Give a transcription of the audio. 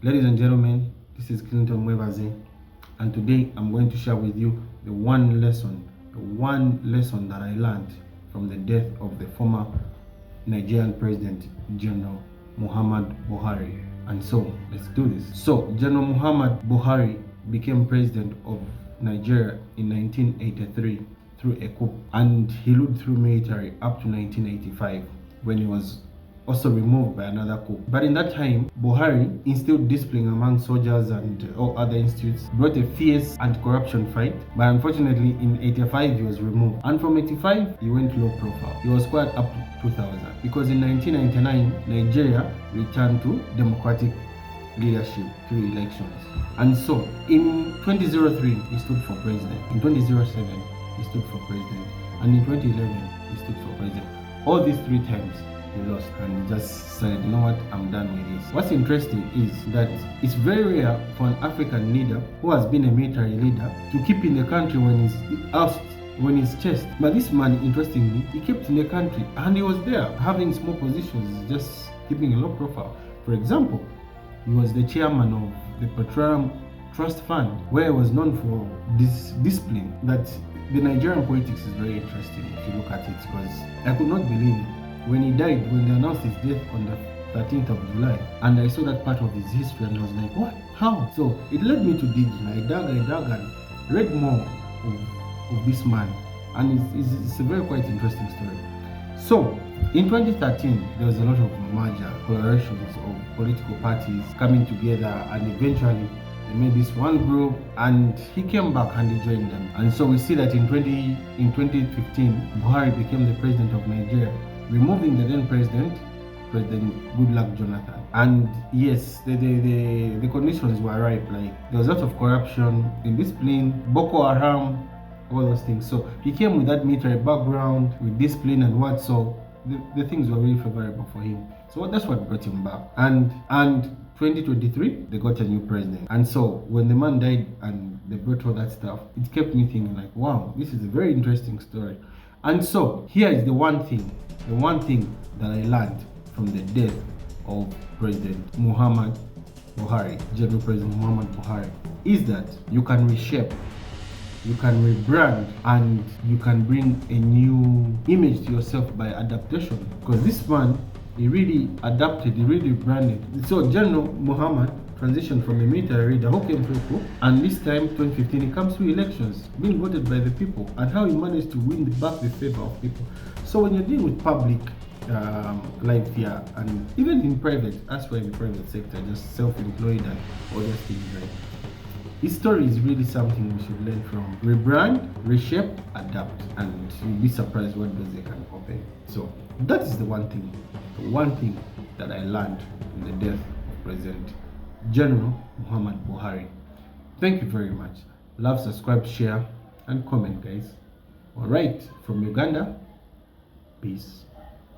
Ladies and gentlemen, this is Clinton Mwebaze, and today I'm going to share with you the one lesson that I learned from the death of the former Nigerian President General Muhammad Buhari. And so let's do this. So General Muhammad Buhari became president of Nigeria in 1983 through a coup, and he ruled through military up to 1985 when he was also removed by another coup. But in that time, Buhari instilled discipline among soldiers and all other institutes, brought a fierce anti-corruption fight, but unfortunately in 85 he was removed. And from 85 he went low profile. He was quiet up to 2000 because in 1999 Nigeria returned to democratic leadership through elections. And so in 2003 he stood for president, in 2007 he stood for president, and in 2011 he stood for president. All these three times he lost, and he just said, you know what, I'm done with this. What's interesting is that it's very rare for an African leader who has been a military leader to keep in the country when he's asked, when he's chased. But this man, interestingly, he kept in the country and he was there having small positions, just keeping a low profile. For example, he was the chairman of the Petroleum Trust Fund, where he was known for this discipline. That the Nigerian politics is very interesting if you look at it, because I could not believe it when he died, when they announced his death on the 13th of July, and I saw that part of his history and I was like, what? How? So it led me to digging. I dug and read more of this man, and it's a very quite interesting story. So in 2013 there was a lot of merger, collaborations of political parties coming together, and eventually they made this one group, and he came back and he joined them. And so we see that in 2015 Buhari became the president of Nigeria, removing the then President Goodluck Jonathan. And yes, the conditions were ripe. Like there was a lot of corruption, indiscipline, Boko Haram, all those things. So he came with that military background, with discipline and what. So the things were really favorable for him. So that's what brought him back. And 2023 they got a new president. And so when the man died and they brought all that stuff, it kept me thinking like, wow, this is a very interesting story. And so here is the one thing that I learned from the death of President Muhammad Buhari, General President Muhammad Buhari, is that you can reshape, you can rebrand, and you can bring a new image to yourself by adaptation. Because this man, he really adapted, he really branded. So General Muhammad transitioned from a military leader who came through coup, and this time 2015 he comes through elections, being voted by the people, and how he managed to win back the favor of people. So when you're dealing with public life here, and even in private, as well in the private sector, just self-employed and other things, right? His story is really something we should learn from. Rebrand, reshape, adapt, and you'll be surprised what doors they can open. So that is the one thing that I learned in the death of President General Muhammad Buhari. Thank you very much. Love, subscribe, share, and comment, guys. All right, from Uganda, peace.